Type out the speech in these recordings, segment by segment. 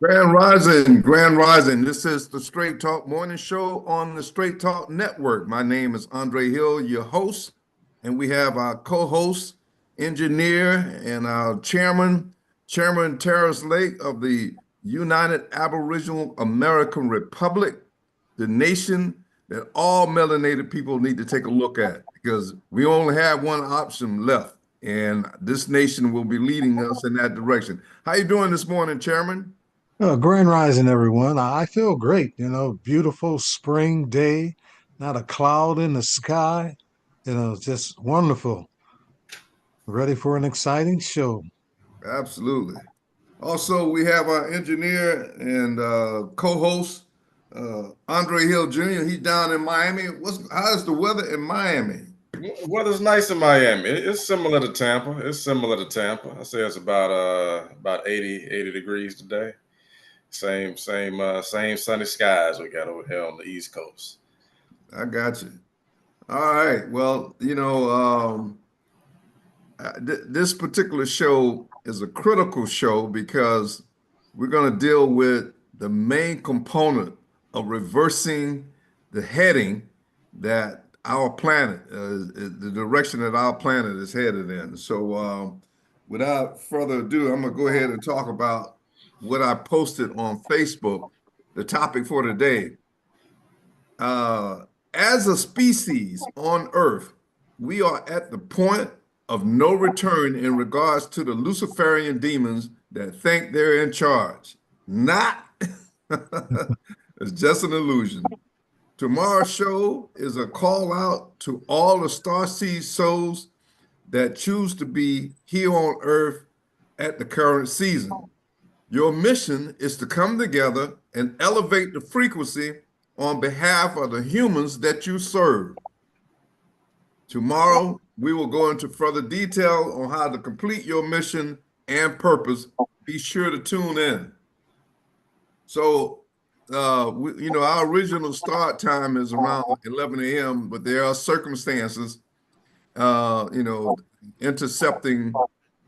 Grand Rising, Grand Rising. This is the Straight Talk Morning Show on the Straight Talk Network. My name is Andre Hill, your host, and we have our co-host, engineer, and our Chairman Terrace Lake of the United Aboriginal American Republic, the nation that all melanated people need to take a look at because we only have one option left, and this nation will be leading us in that direction. How you doing this morning, Chairman? Grand Rising, everyone. I feel great. Beautiful spring day, not a cloud in the sky. Just wonderful. Ready for an exciting show. Absolutely. Also, we have our engineer and co-host, Andre Hill Jr. He's down in Miami. How's the weather in Miami? Weather's nice in Miami. It's similar to Tampa. It's similar to Tampa. I say it's about 80 degrees today. Same sunny skies we got over here on the East Coast. I got you. All right. Well, this particular show is a critical show because we're going to deal with the main component of reversing the heading that our planet, the direction that our planet is headed in. So, without further ado, I'm going to go ahead and talk about what I posted on Facebook, the topic for today. As a species on Earth, we are at the point of no return in regards to the Luciferian demons that think they're in charge. Not, it's just an illusion. Tomorrow's show is a call out to all the starseed souls that choose to be here on Earth at the current season. Your mission is to come together and elevate the frequency on behalf of the humans that you serve. Tomorrow, we will go into further detail on how to complete your mission and purpose. Be sure to tune in. So, our original start time is around 11 a.m., but there are circumstances, intercepting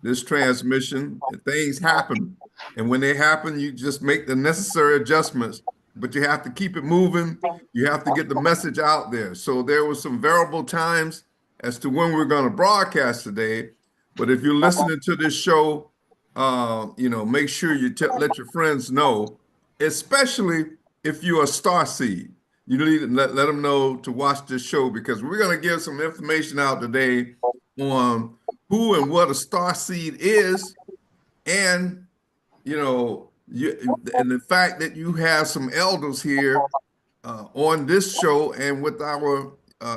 this transmission. Things happen. And when they happen, you just make the necessary adjustments, but you have to keep it moving. You have to get the message out there. So there were some variable times as to when we're going to broadcast today. But if you're listening to this show, make sure you let your friends know, especially if you're a star seed. You need to let them know to watch this show because we're going to give some information out today on who and what a star seed is, and and the fact that you have some elders here on this show and with our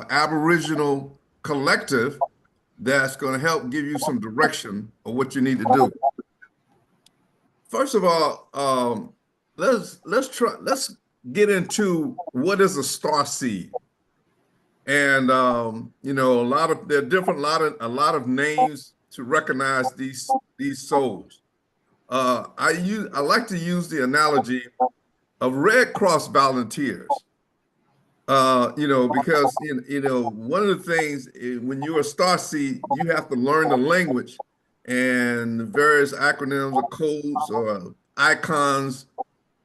Aboriginal collective that's going to help give you some direction of what you need to do. First of all, let's get into what is a star seed. And there are a lot of names to recognize these souls. I like to use the analogy of Red Cross volunteers. Because one of the things when you're a star seed, you have to learn the language and the various acronyms or codes or icons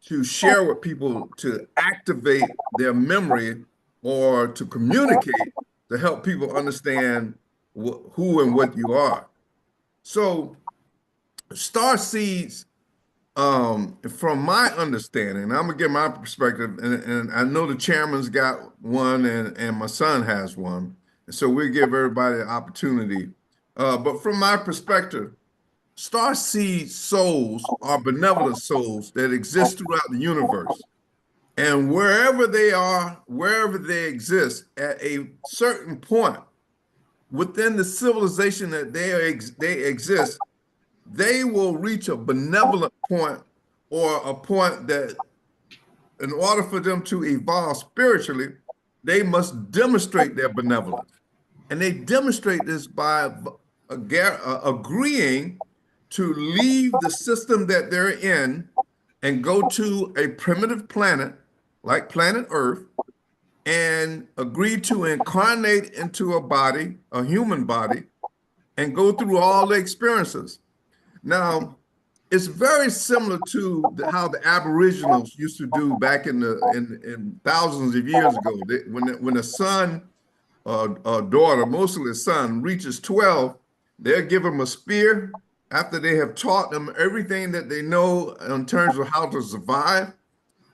to share with people to activate their memory or to communicate to help people understand who and what you are. So star seeds, from my understanding, I'm gonna give my perspective, and I know the chairman's got one and my son has one. And so we give everybody an opportunity. But from my perspective, star seed souls are benevolent souls that exist throughout the universe. And wherever they are, wherever they exist, at a certain point within the civilization that they exist, they will reach a benevolent point or a point that in order for them to evolve spiritually, they must demonstrate their benevolence. And they demonstrate this by agreeing to leave the system that they're in and go to a primitive planet like planet Earth and agree to incarnate into a body, a human body, and go through all the experiences. Now, it's very similar to how the Aboriginals used to do back in thousands of years ago. When a son or daughter, mostly a son, reaches 12, they'll give them a spear after they have taught them everything that they know in terms of how to survive.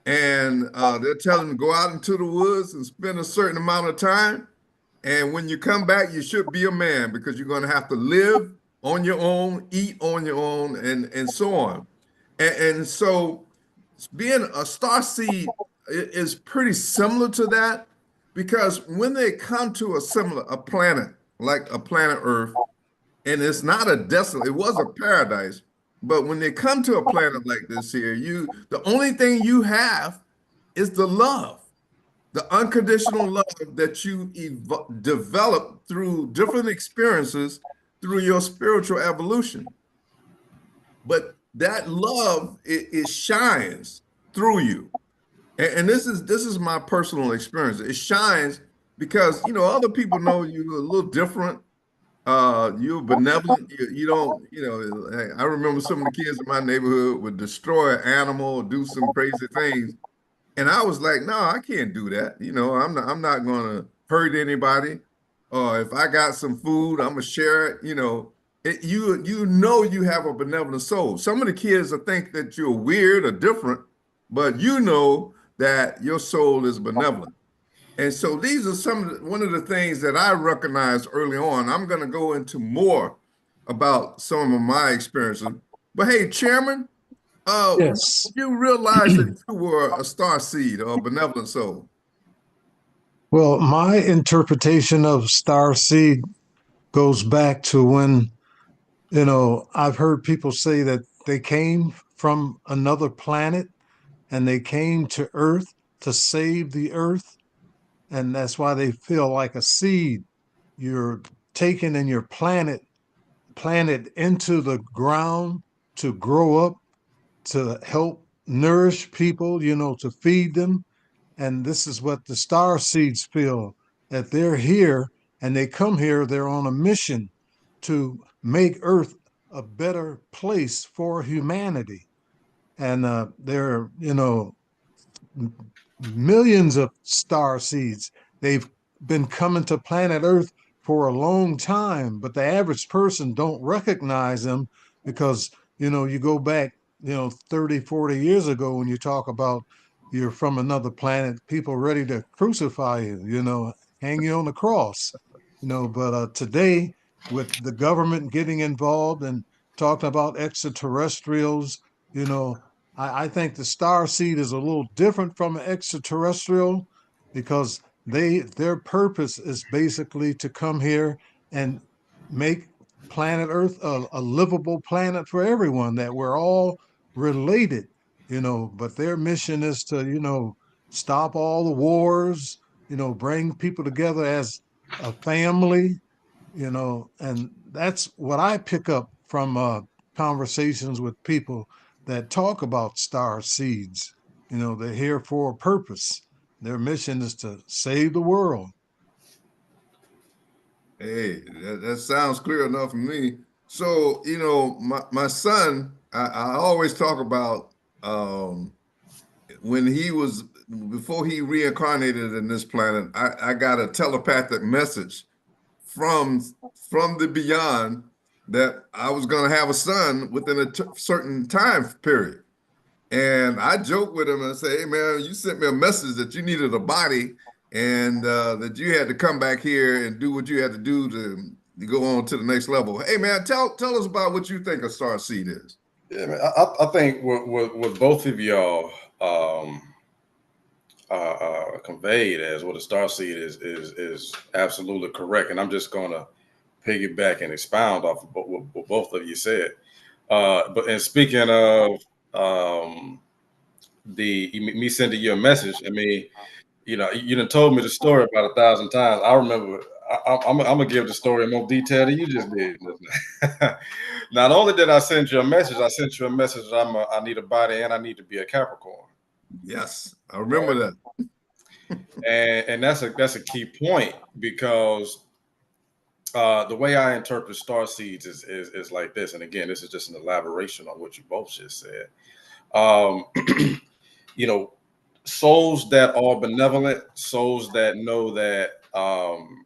And they'll tell them to go out into the woods and spend a certain amount of time. And when you come back, you should be a man because you're going to have to live on your own, eat on your own, and so on. And so being a star seed is pretty similar to that because when they come to a planet like a planet Earth, and it's not a desolate, it was a paradise, but when they come to a planet like this here, the only thing you have is the love, the unconditional love that you develop through different experiences through your spiritual evolution. But that love, it shines through you. And this is my personal experience. It shines because other people know you're a little different. You're benevolent. You don't, I remember some of the kids in my neighborhood would destroy an animal, do some crazy things. And I was like, no, I can't do that. I'm not gonna hurt anybody. Or if I got some food, I'm gonna share it. You have a benevolent soul. Some of the kids will think that you're weird or different, but you know that your soul is benevolent. And so these are one of the things that I recognized early on. I'm going to go into more about some of my experiences. But hey, Chairman, Yes. you realize that you were a star seed or a benevolent soul? Well, my interpretation of star seed goes back to when, I've heard people say that they came from another planet and they came to Earth to save the Earth. And that's why they feel like a seed. You're taken and you're planted into the ground to grow up, to help nourish people, to feed them. And this is what the star seeds feel, that they're here and they come here, they're on a mission to make Earth a better place for humanity. And there are, millions of star seeds. They've been coming to planet Earth for a long time, but the average person don't recognize them because, you go back, 30, 40 years ago when you talk about you're from another planet, people ready to crucify you, hang you on the cross, but today with the government getting involved and talking about extraterrestrials, you know, I think the star seed is a little different from an extraterrestrial because their purpose is basically to come here and make planet Earth a livable planet for everyone, that we're all related, but their mission is to, stop all the wars, bring people together as a family, and that's what I pick up from conversations with people that talk about star seeds. They're here for a purpose. Their mission is to save the world. Hey, that sounds clear enough for me. So, my son, I always talk about when before he reincarnated in this planet, I got a telepathic message from the beyond that I was going to have a son within a certain time period. And I joke with him and say, hey, man, you sent me a message that you needed a body and that you had to come back here and do what you had to do to go on to the next level. Hey, man, tell us about what you think a star seed is. Yeah, man, I think what both of y'all conveyed as what a star seed is absolutely correct. And I'm just going to piggyback and expound off of what both of you said. But speaking of me sending you a message, I mean, you done told me the story about 1,000 times. I remember. I'm gonna give the story in more detail than you just did. Not only did I send you a message, I sent you a message that I need a body and I need to be a Capricorn. Yes, I remember that. And that's a key point because The way I interpret star seeds is like this, and again, this is just an elaboration on what you both just said. Um, you know, souls that are benevolent, souls that know that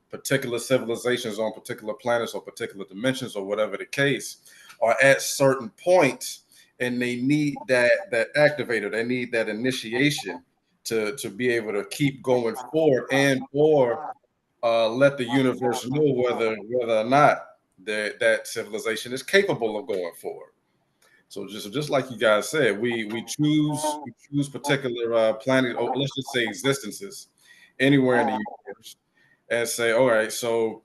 particular civilizations on particular planets or particular dimensions or whatever the case are at certain points, and they need that activator, they need that initiation to be able to keep going forward and or let the universe know whether or not that civilization is capable of going forward. So just like you guys said, we choose particular planet, or let's just say existences anywhere in the universe, and say, all right, so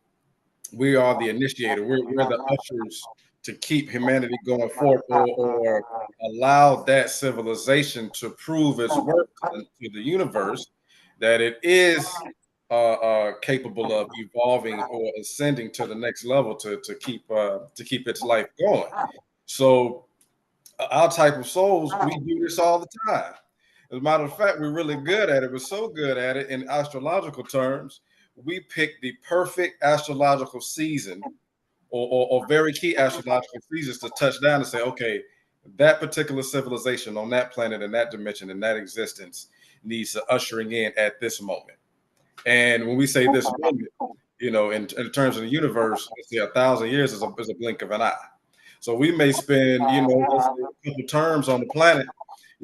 we are the initiator, we're the ushers to keep humanity going forward, or allow that civilization to prove its worth to the universe, that it is capable of evolving or ascending to the next level to keep its life going. So our type of souls, we do this all the time. As a matter of fact, we're really good at it. We're so good at it in astrological terms. We pick the perfect astrological season or very key astrological seasons to touch down and say, okay, that particular civilization on that planet, in that dimension, in that existence needs to ushering in at this moment. And when we say this moment, in terms of the universe, let's say 1,000 years is a blink of an eye. So we may spend, let's say a couple terms on the planet,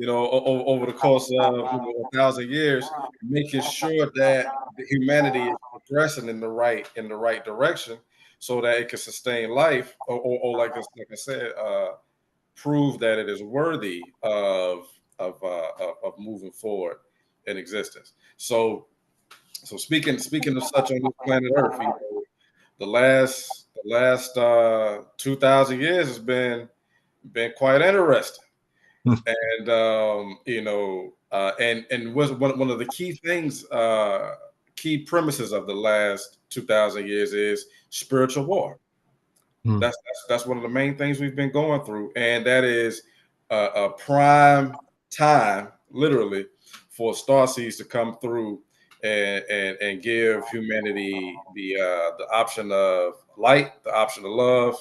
over the course of 1,000 years, making sure that the humanity is progressing in the right direction, so that it can sustain life, or like I said, prove that it is worthy of moving forward in existence. So speaking of such on this planet Earth, the last 2,000 years has been quite interesting. And and was one of the key things, key premises of the last 2,000 years is spiritual war. That's one of the main things we've been going through, and that is a prime time, literally, for starseeds to come through and give humanity the option of light, the option of love,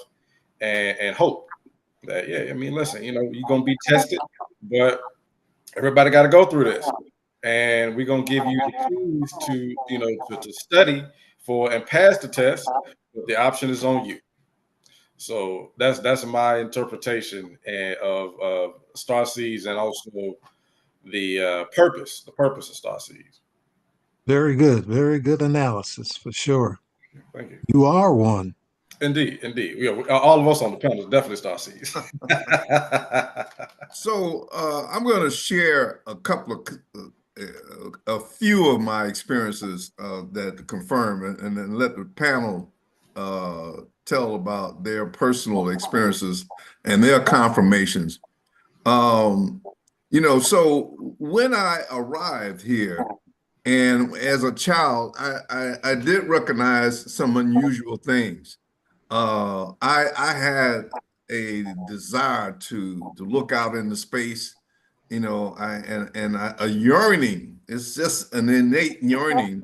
and hope. That, yeah, I mean, listen, you're gonna be tested, but everybody got to go through this, and we're gonna give you the tools to study for and pass the test, but the option is on you. So that's my interpretation of star seeds, and also the purpose of star seeds. Very good analysis for sure. Thank you. You are one. Indeed. Yeah, all of us on the panel is definitely star seeds. So I'm going to share a few of my experiences that confirm, and then let the panel tell about their personal experiences and their confirmations. So when I arrived here, and as a child, I did recognize some unusual things. I had a desire to look out into space, a yearning. It's just an innate yearning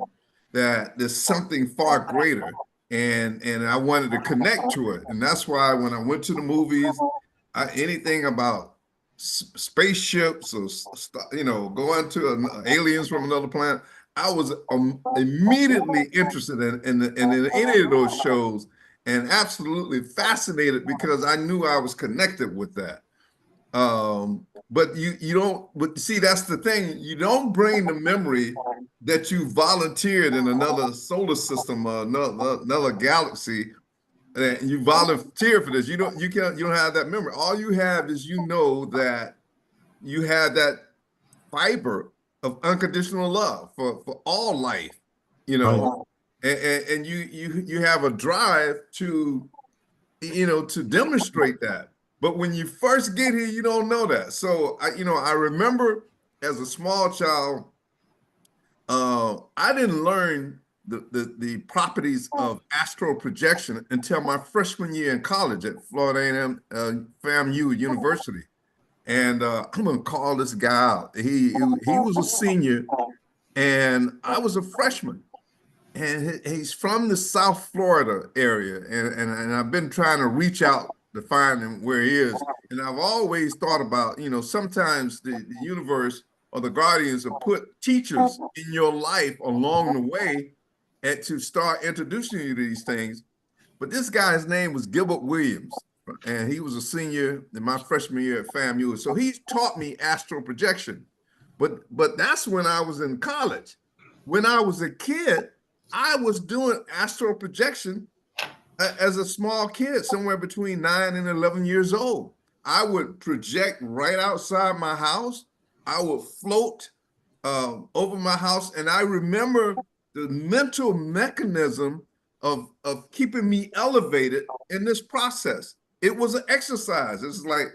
that there's something far greater, and I wanted to connect to it. And that's why when I went to the movies, anything about spaceships or going to aliens from another planet, I was immediately interested in any of those shows, and absolutely fascinated, because I knew I was connected with that. But you don't. But see, that's the thing. You don't bring the memory that you volunteered in another solar system, another galaxy, and you volunteer for this. You don't have that memory. All you have is that you had that fiber of unconditional love for all life, Right. and you have a drive to demonstrate that. But when you first get here, you don't know that. So I remember as a small child, I didn't learn the properties of astral projection until my freshman year in college at Florida A&M FAMU University. And I'm gonna call this guy out. He was a senior, and I was a freshman. and he's from the South Florida area, and I've been trying to reach out to find him where he is. And I've always thought about, sometimes the universe or the guardians will put teachers in your life along the way and to start introducing you to these things. But this guy's name was Gilbert Williams, and he was a senior in my freshman year at FAMU. So he taught me astral projection. But that's when I was in college. When I was a kid, I was doing astral projection as a small kid, somewhere between 9 and 11 years old. I would project right outside my house. I would float over my house. And I remember the mental mechanism of keeping me elevated in this process. It was an exercise. It's like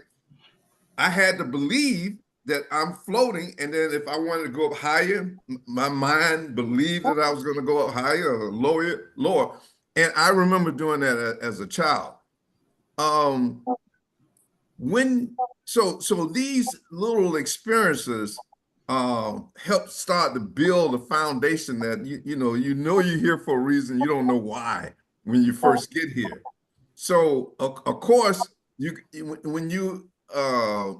I had to believe that I'm floating, and then if I wanted to go up higher, my mind believed that I was going to go up higher or lower. And I remember doing that as a child. So these little experiences help start to build a foundation that you're here for a reason. You don't know why when you first get here. So of course, when you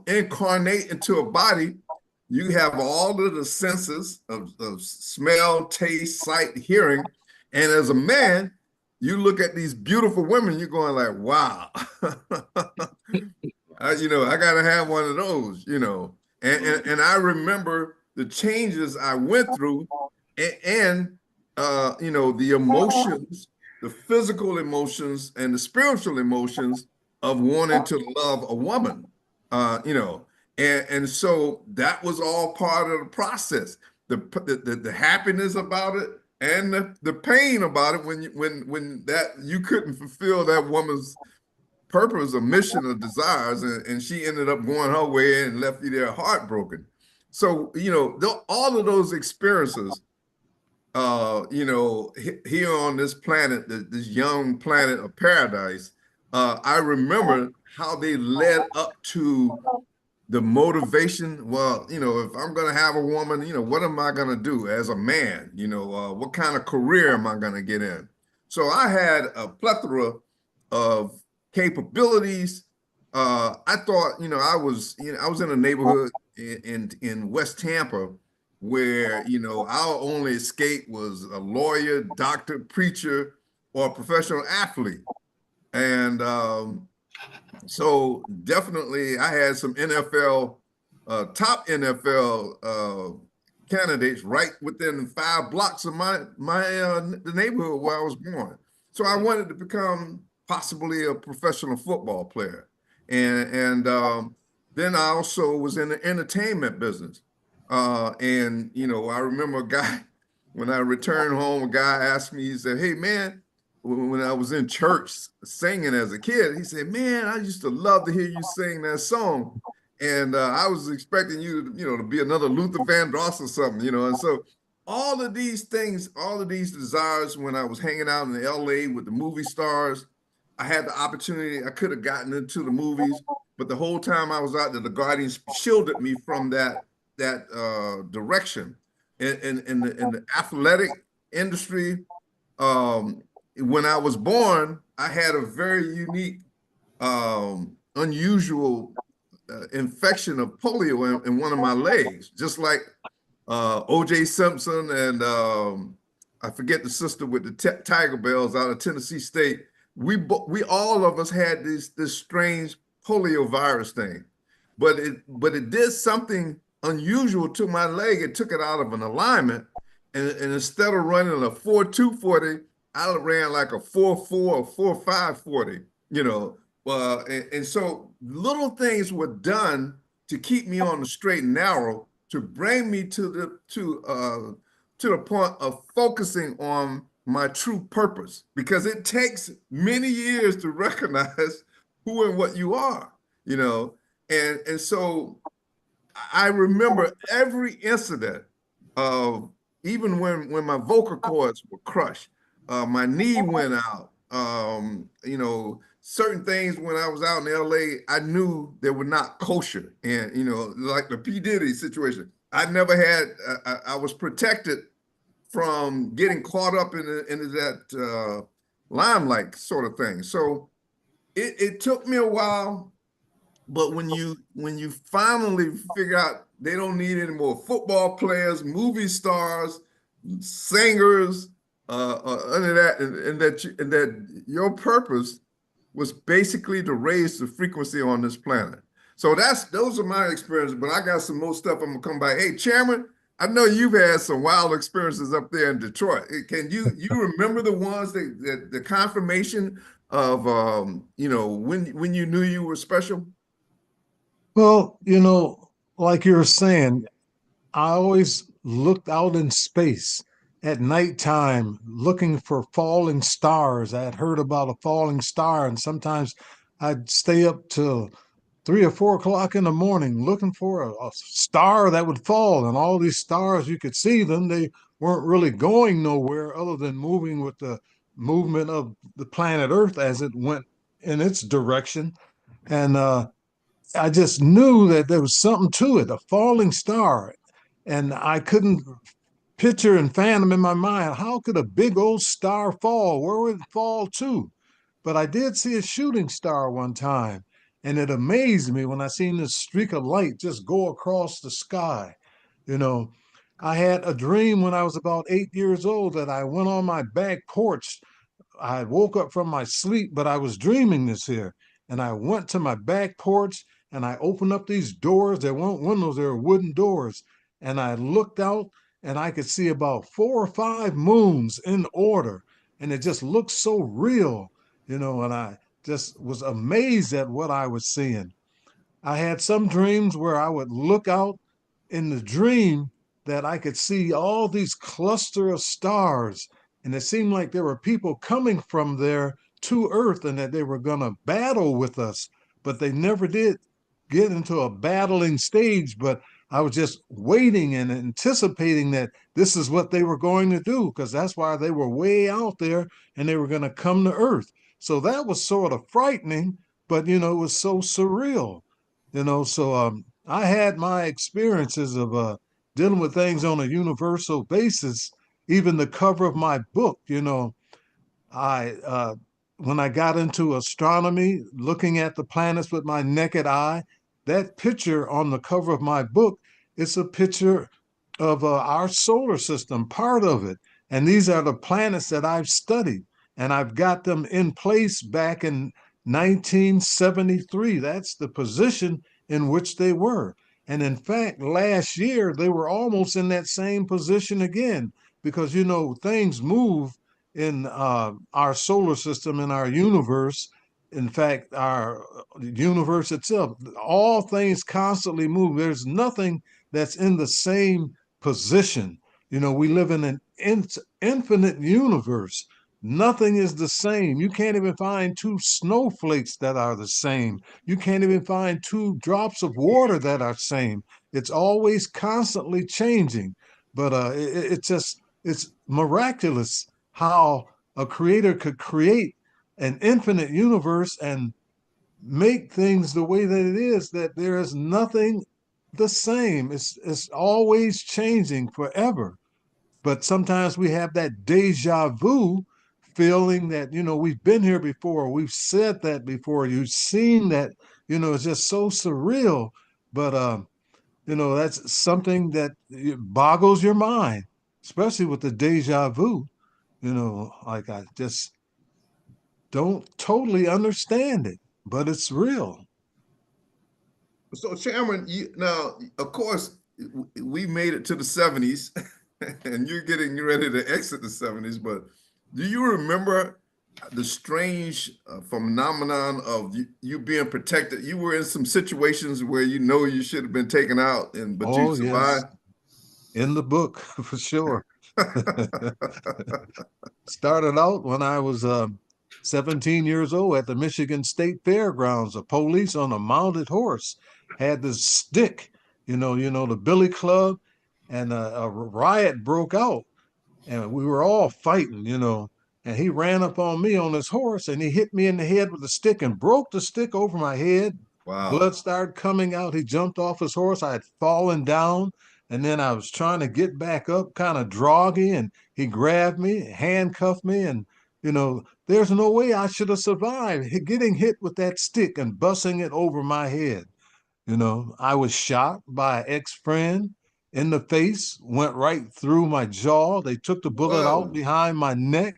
incarnate into a body, you have all of the senses of smell, taste, sight, hearing. And as a man, you look at these beautiful women, you're going like, wow, I got to have one of those, And I remember the changes I went through and the emotions, the physical emotions and the spiritual emotions of wanting to love a woman. And so that was all part of the process, the happiness about it and the pain about it when that you couldn't fulfill that woman's purpose or mission or desires, and she ended up going her way and left you there heartbroken. So all of those experiences, here on this planet, this young planet of paradise, I remember how they led up to the motivation. Well, if I'm going to have a woman, what am I going to do as a man? What kind of career am I going to get in? So I had a plethora of capabilities. I thought, I was in a neighborhood in West Tampa where, our only escape was a lawyer, doctor, preacher, or a professional athlete. And so definitely I had some top NFL candidates right within 5 blocks of the neighborhood where I was born. So I wanted to become possibly a professional football player. And then I also was in the entertainment business. And, I remember a guy, when I returned home, a guy asked me, he said, hey, man, when I was in church singing as a kid, he said, man, I used to love to hear you sing that song. And I was expecting you to be another Luther Vandross or something, And so all of these things, all of these desires, when I was hanging out in LA with the movie stars, I had the opportunity, I could have gotten into the movies, but the whole time I was out there, the guardians shielded me from that direction. In the athletic industry, when I was born, I had a very unique, unusual infection of polio in one of my legs, just like O.J. Simpson and I forget the sister with the Tiger Bells out of Tennessee State. We all of us had this strange polio virus thing, but it did something unusual to my leg. It took it out of an alignment, and instead of running a 4.2 40, I ran like a 4.4 or 4.5 40. And so little things were done to keep me on the straight and narrow, to bring me to the point of focusing on my true purpose, because it takes many years to recognize who and what you are, and so I remember every incident of, even when my vocal cords were crushed, my knee went out, certain things when I was out in LA, I knew they were not kosher. And, like the P. Diddy situation, I never had, I was protected from getting caught up into that limelight sort of thing. So it took me a while, but when you finally figure out they don't need any more football players, movie stars, singers, under that, and that your purpose was basically to raise the frequency on this planet. So those are my experiences, but I got some more stuff I'm gonna come back. Hey, Chairman, I know you've had some wild experiences up there in Detroit. Can you remember the ones that the confirmation of when you knew you were special? Well, like you were saying, I always looked out in space at nighttime looking for falling stars. I had heard about a falling star, and sometimes I'd stay up till 3 or 4 o'clock in the morning looking for a star that would fall. And all these stars, you could see them. They weren't really going nowhere other than moving with the movement of the planet Earth as it went in its direction. And I just knew that there was something to it, a falling star. And I couldn't picture and fathom in my mind, how could a big old star fall? Where would it fall to? But I did see a shooting star one time, and it amazed me when I seen this streak of light just go across the sky. You know, I had a dream when I was about 8 years old that I went on my back porch. I woke up from my sleep, but I was dreaming this here. And I went to my back porch and I opened up these doors. There weren't windows, there were wooden doors. And I looked out and I could see about 4 or 5 moons in order. And it just looked so real, and I just was amazed at what I was seeing. I had some dreams where I would look out in the dream that I could see all these cluster of stars, and it seemed like there were people coming from there to Earth and that they were going to battle with us, but they never did get into a battling stage. But I was just waiting and anticipating that this is what they were going to do, because that's why they were way out there and they were going to come to Earth. So that was sort of frightening, but it was so surreal. So I had my experiences of dealing with things on a universal basis. Even the cover of my book, I when I got into astronomy, looking at the planets with my naked eye, that picture on the cover of my book, it's a picture of our solar system, part of it. And these are the planets that I've studied, and I've got them in place back in 1973. That's the position in which they were. And in fact, last year, they were almost in that same position again, because, things move in our solar system, in our universe. In fact, our universe itself, all things constantly move. There's nothing that's in the same position. We live in an infinite universe. Nothing is the same. You can't even find two snowflakes that are the same. You can't even find two drops of water that are same. It's always constantly changing. But it's miraculous how a creator could create an infinite universe and make things the way that it is, that there is nothing the same. It's always changing forever. But sometimes we have that deja vu feeling that, we've been here before, we've said that before, you've seen that, it's just so surreal. But that's something that boggles your mind, especially with the deja vu. Like, I just don't totally understand it, but it's real. So, Chairman, now, of course, we made it to the 70s and you're getting ready to exit the 70s, but do you remember the strange phenomenon of you being protected? You were in some situations where you should have been taken out, but you survived? Yes. In the book, for sure. Started out when I was 17 years old at the Michigan State Fairgrounds. A police on a mounted horse had this stick, the billy club, and a riot broke out, and we were all fighting, and he ran up on me on his horse and he hit me in the head with the stick and broke the stick over my head. Wow. Blood started coming out. He jumped off his horse. I had fallen down. And then I was trying to get back up, kind of droggy, and he grabbed me, handcuffed me, and there's no way I should have survived getting hit with that stick and busting it over my head. I was shot by an ex-friend in the face, went right through my jaw. They took the bullet out Whoa. behind my neck.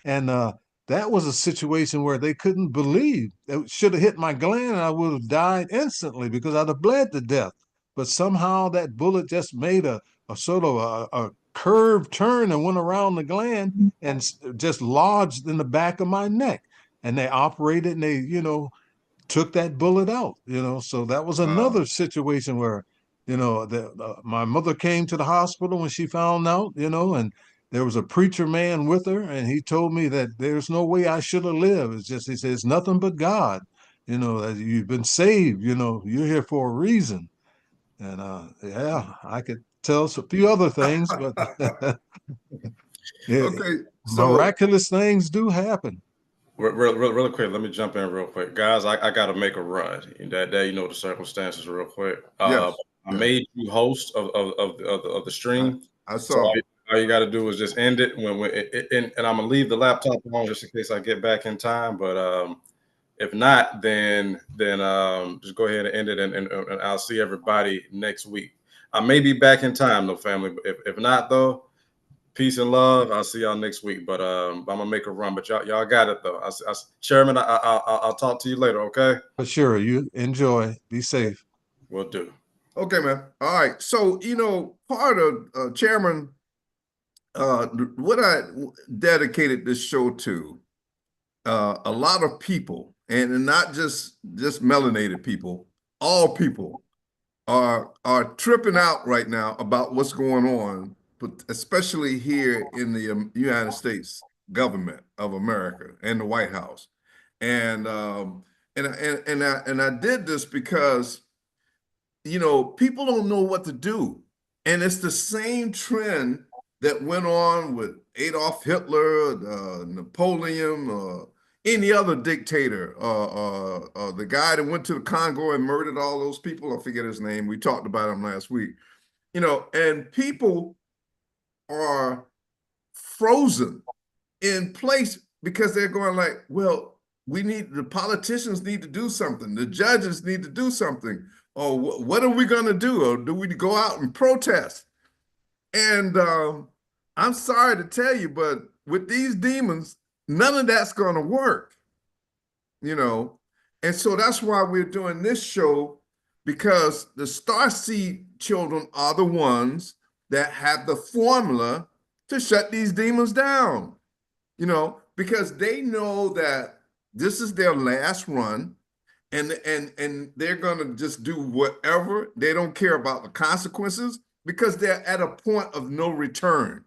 And that was a situation where they couldn't believe it should have hit my gland and I would have died instantly because I'd have bled to death. But somehow that bullet just made a sort of a curved turn and went around the gland and just lodged in the back of my neck. And they operated and they, took that bullet out, so that was Wow. another situation where, my mother came to the hospital when she found out, and there was a preacher man with her, and he told me that there's no way I should have lived. It's just, he says, nothing but God, that you've been saved, you're here for a reason. And yeah, I could tell us a few other things, but yeah, Okay, so miraculous things do happen. Really quick, let me jump in real quick, guys. I got to make a run. That day, the circumstances, real quick. yes, I yes, made you host of the I, stream, I so saw. all you got to do is just end it and I'm gonna leave the laptop on just in case I get back in time. But if not, then just go ahead and end it, and I'll see everybody next week. I may be back in time, though, family. But if not, though. Peace and love. I'll see y'all next week. But I'm gonna make a run. But y'all got it though. Chairman, I'll talk to you later. Okay. For sure. You enjoy. Be safe. Will do. Okay, man. All right. So, part of Chairman, what I dedicated this show to, a lot of people, and not just melanated people, all people are tripping out right now about what's going on, but especially here in the United States government of America and the White House. And I did this because people don't know what to do. And it's the same trend that went on with Adolf Hitler, Napoleon, any other dictator, the guy that went to the Congo and murdered all those people. I forget his name. We talked about him last week. And people are frozen in place because they're going like, well, the politicians need to do something. The judges need to do something. Or what are we going to do? Or do we go out and protest? And I'm sorry to tell you, but with these demons, none of that's going to work, And so that's why we're doing this show, because the Starseed children are the ones that have the formula to shut these demons down, because they know that this is their last run. And they're going to just do whatever. They don't care about the consequences because they're at a point of no return.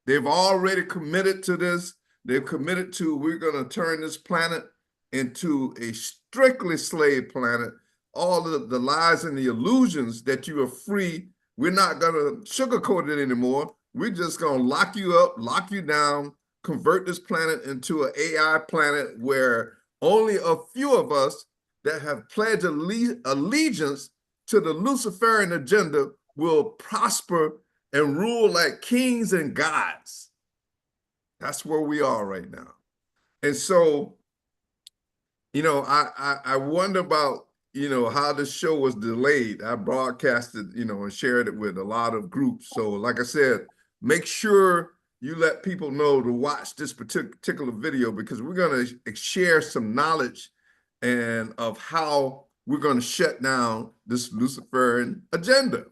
They've already committed to this. They've committed to, we're going to turn this planet into a strictly slave planet. All of the lies and the illusions that you are free, we're not going to sugarcoat it anymore. We're just going to lock you up, lock you down, convert this planet into an AI planet where only a few of us that have pledged allegiance to the Luciferian agenda will prosper and rule like kings and gods. That's where we are right now. And so, I wonder about, how the show was delayed. I broadcasted, and shared it with a lot of groups. So like I said, make sure you let people know to watch this particular video, because we're going to share some knowledge and of how we're going to shut down this Luciferian agenda,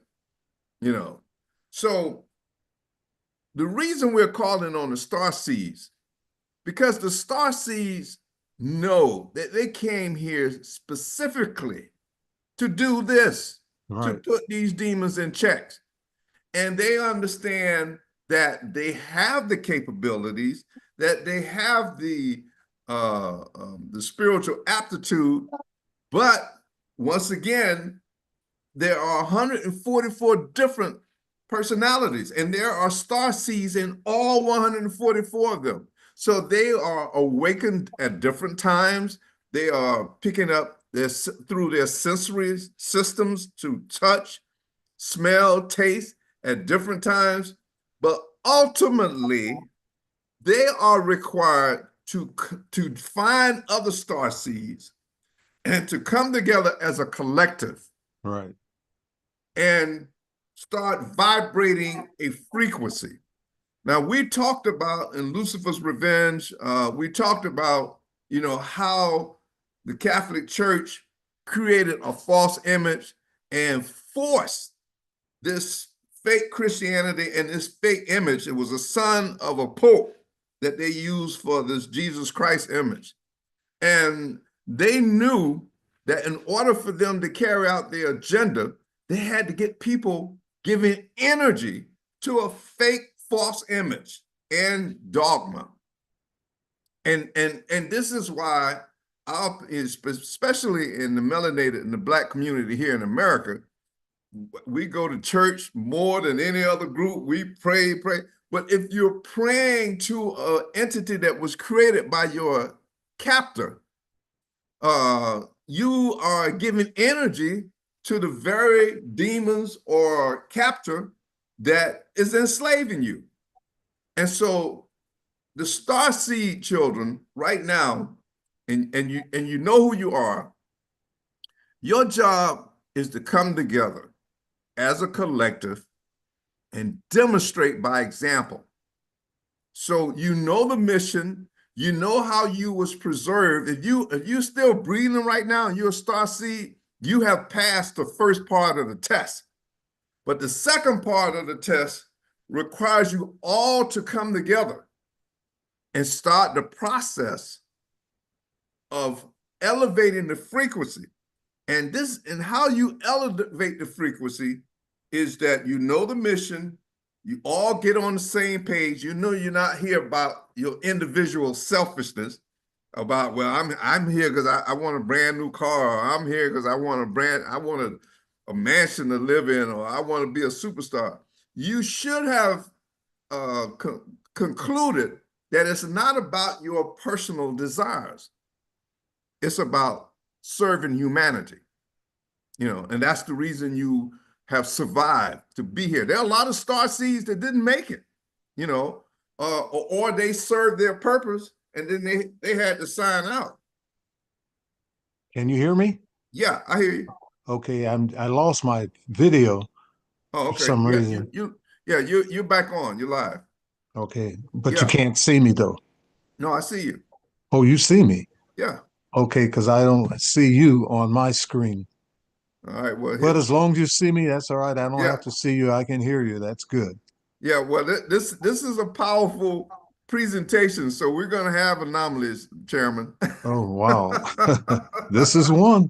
So the reason we're calling on the Starseeds, because the Starseeds know that they came here specifically to do this, Right. to put these demons in check. And they understand that they have the capabilities, that they have the spiritual aptitude, but once again, there are 144 different personalities, and there are Starseeds in all 144 of them. So they are awakened at different times. They are picking up through their sensory systems to touch, smell, taste, at different times, but ultimately they are required to find other star seeds and to come together as a collective, Right. and start vibrating a frequency. Now, we talked about in Lucifer's Revenge, we talked about, how the Catholic Church created a false image and forced this fake Christianity and this fake image. It was a son of a pope that they used for this Jesus Christ image. And they knew that in order for them to carry out their agenda, they had to get people giving energy to a fake false image and dogma. And this is why, especially in the melanated and the Black community here in America, we go to church more than any other group. We pray. But if you're praying to an entity that was created by your captor, you are giving energy to the very demons or captor that is enslaving you. And so the starseed children right now, and you know who you are, your job is to come together as a collective and demonstrate by example. So you know the mission, you know how you was preserved. If you're still breathing right now and you're a starseed, you have passed the first part of the test. But the second part of the test requires you all to come together and start the process of elevating the frequency. And how you elevate the frequency is that you know the mission, you all get on the same page. You know you're not here about your individual selfishness, about, well, I'm here because I want a brand new car, or I'm here because I want a mansion to live in, or I want to be a superstar. You should have concluded that it's not about your personal desires. It's about serving humanity, and that's the reason you have survived to be here. There are a lot of starseeds that didn't make it, or they served their purpose and then they had to sign out. Can you hear me? Yeah, I hear you. Okay, I lost my video for some reason. You're back on. You're live. Okay, but you Yeah. can't see me though. No, I see you. Oh, you see me? Yeah. Okay, because I don't see you on my screen. All right. Well, But as long as you see me, that's all right. I don't Yeah. have to see you. I can hear you. That's good. Yeah. Well, this is a powerful presentation, so we're going to have anomalies, Chairman. Oh, wow. This is one.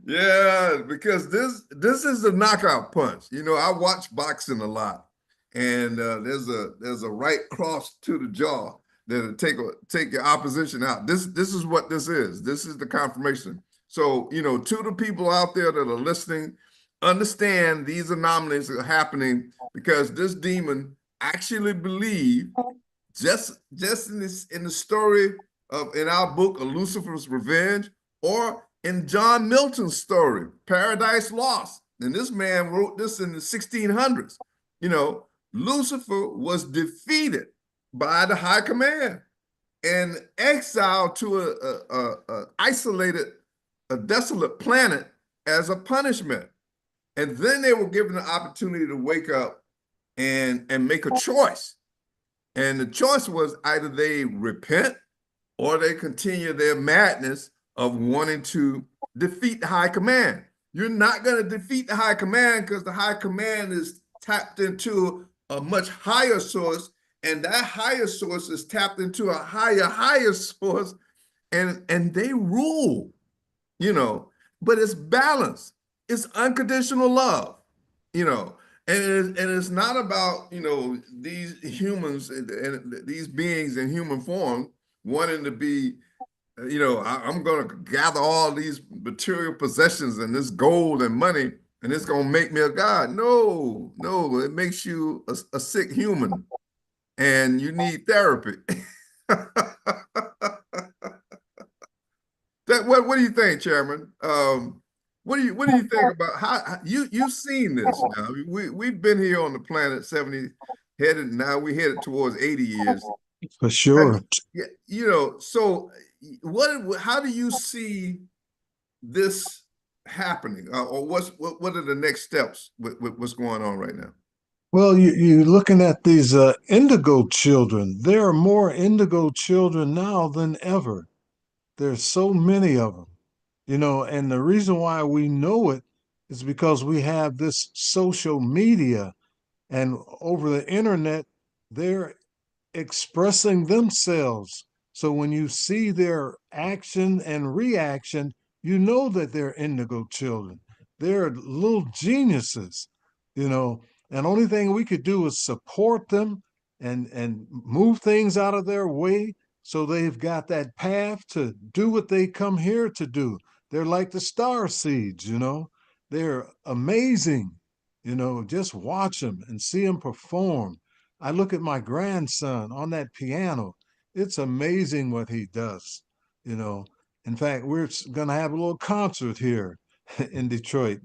Yeah, because this is a knockout punch. I watch boxing a lot, and there's a right cross to the jaw that'll take your opposition out. This is what this is. This is the confirmation. So, to the people out there that are listening, understand these anomalies are happening because this demon actually believed, just in the story in our book of Lucifer's Revenge, or in John Milton's story, Paradise Lost. And this man wrote this in the 1600s. Lucifer was defeated by the high command and exiled to a isolated, a desolate planet as a punishment. And then they were given the opportunity to wake up and make a choice. And the choice was either they repent or they continue their madness of wanting to defeat the high command. You're not going to defeat the high command because the high command is tapped into a much higher source, and that higher source is tapped into a higher source, and they rule, but it's balance. It's unconditional love, and it's not about, these humans and these beings in human form wanting to be, I'm going to gather all these material possessions and this gold and money, and it's going to make me a god. No, it makes you a sick human, and you need therapy. What do you think, Chairman? what do you think about you've seen this now? I mean, we've been here on the planet 70 headed now we headed towards 80 years. For Have, sure. yeah, so how do you see this happening, or what are the next steps with what's going on right now? Well, you're looking at these indigo children. There are more indigo children now than ever. There's so many of them, and the reason why we know it is because we have this social media, and over the internet, they're expressing themselves. So when you see their action and reaction, you know that they're indigo children. They're little geniuses, you know. And only thing we could do is support them and move things out of their way so they've got that path to do what they come here to do. They're like the star seeds, They're amazing, Just watch them and see them perform. I look at my grandson on that piano. It's amazing what he does, you know. In fact, we're going to have a little concert here in Detroit,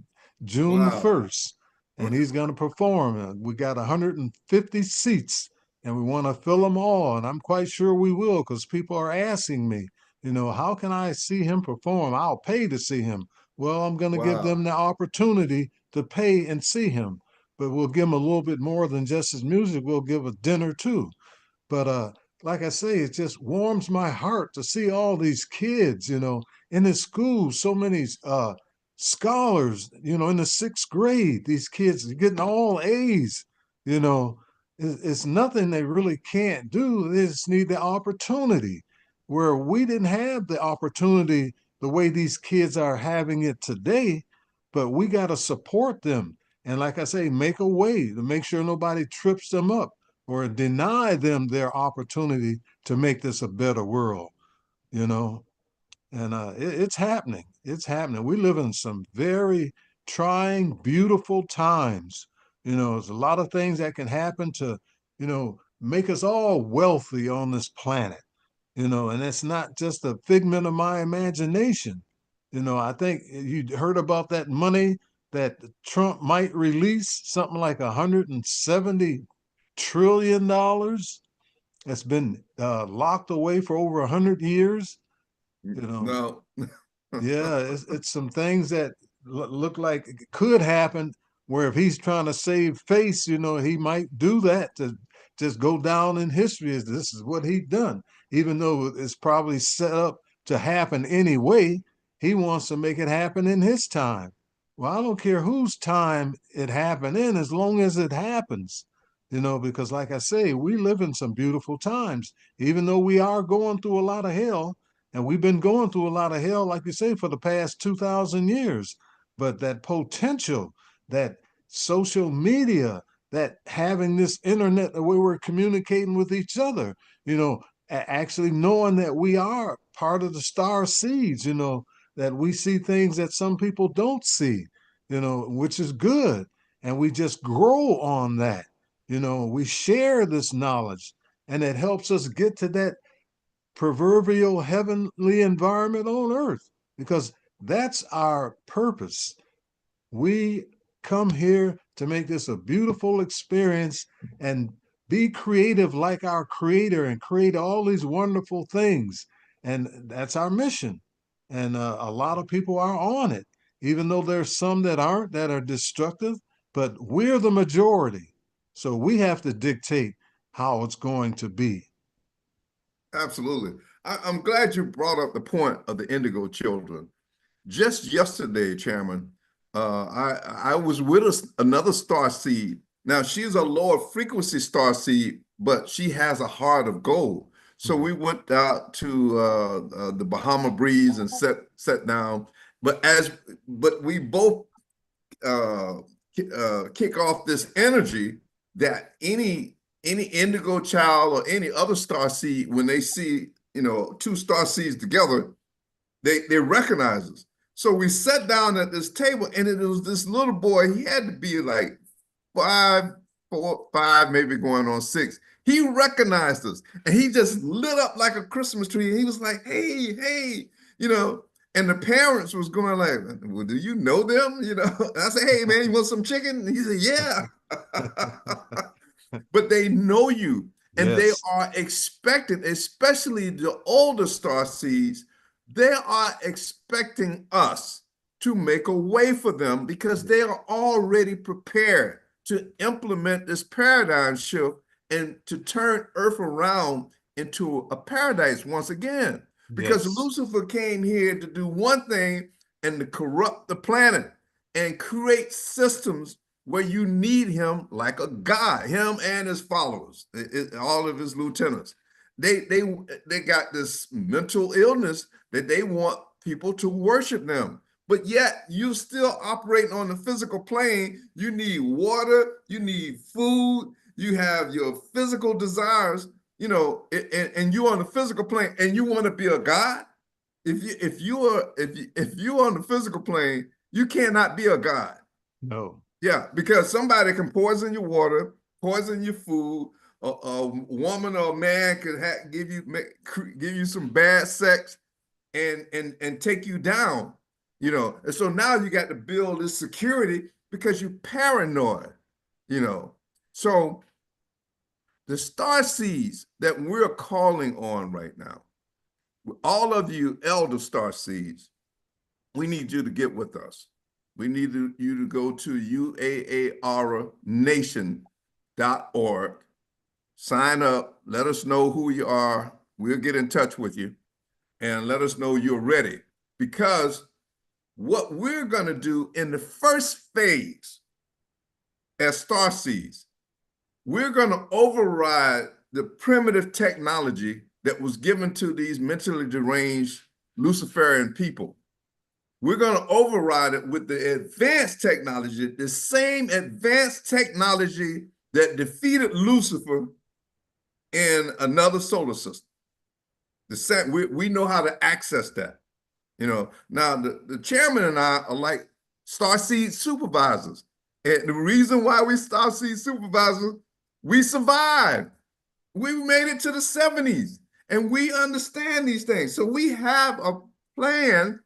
June Wow. 1st, and he's going to perform. We got 150 seats, and we want to fill them all. And I'm quite sure we will because people are asking me, how can I see him perform? I'll pay to see him. Well, I'm going to give Wow. them the opportunity to pay and see him, but we'll give him a little bit more than just his music. We'll give a dinner too. But like I say, it just warms my heart to see all these kids, in the school, so many scholars, in the sixth grade, these kids are getting all A's, you know. It's nothing they really can't do. They just need the opportunity where we didn't have the opportunity the way these kids are having it today, but we got to support them. And like I say, make a way to make sure nobody trips them up or deny them their opportunity to make this a better world, you know. And it's happening. It's happening. We live in some very trying, beautiful times. There's a lot of things that can happen to, make us all wealthy on this planet, and it's not just a figment of my imagination. I think you heard about that money that Trump might release, something like $170 trillion that's been locked away for over 100 years. No. Yeah, it's some things that look like it could happen where if he's trying to save face, he might do that to just go down in history as this is what he done. Even though it's probably set up to happen anyway, he wants to make it happen in his time. Well, I don't care whose time it happened in as long as it happens, because like I say, we live in some beautiful times, even though we are going through a lot of hell. And we've been going through a lot of hell, like you say, for the past 2,000 years. But that potential, that social media, that having this internet, the way we're communicating with each other, actually knowing that we are part of the star seeds, that we see things that some people don't see, which is good. And we just grow on that. We share this knowledge and it helps us get to that proverbial heavenly environment on earth because that's our purpose. We come here to make this a beautiful experience and be creative like our creator and create all these wonderful things. And that's our mission. And a lot of people are on it, even though there's some that aren't, that are destructive, but we're the majority. So we have to dictate how it's going to be. Absolutely. I'm glad you brought up the point of the indigo children. Just yesterday, Chairman, I was with another star seed. Now she's a lower frequency star seed, but she has a heart of gold. So we went out to the Bahama Breeze and sat down. But we both kick off this energy that any indigo child or any other star seed, when they see two star seeds together, they recognize us. So we sat down at this table, and it was this little boy. He had to be like 5, 4, 5, maybe going on 6. He recognized us, and he just lit up like a Christmas tree. He was like, "Hey, hey," And the parents was going like, well, do you know them? You know, I said, hey man, you want some chicken? And he said, yeah. But they know you, and they Yes. are expected, especially the older star seeds, they are expecting us to make a way for them because they are already prepared to implement this paradigm shift and to turn Earth around into a paradise once again. Because Yes. Lucifer came here to do one thing and to corrupt the planet and create systems where you need him like a god, him and his followers, all of his lieutenants. They got this mental illness that they want people to worship them. But yet you still operating on the physical plane. You need water, you need food, you have your physical desires, you know, and you're on the physical plane and you want to be a god. If you're on the physical plane, you cannot be a god. No. Yeah, because somebody can poison your water, poison your food. A woman or a man could give you some bad sex and take you down, you know. And so now you got to build this security because you're paranoid, you know. So the star seeds that we're calling on right now, all of you elder star seeds, we need you to get with us. We need you to go to uaaranation.org, sign up, let us know who you are. We'll get in touch with you and let us know you're ready. Because what we're going to do in the first phase as starseeds, we're going to override the primitive technology that was given to these mentally deranged Luciferian people. We're going to override it with the advanced technology, the same advanced technology that defeated Lucifer in another solar system. We know how to access that. You know, now the chairman and I are like starseed supervisors. And the reason why we starseed supervisors, we survived. We made it to the 70s and we understand these things. So we have a plan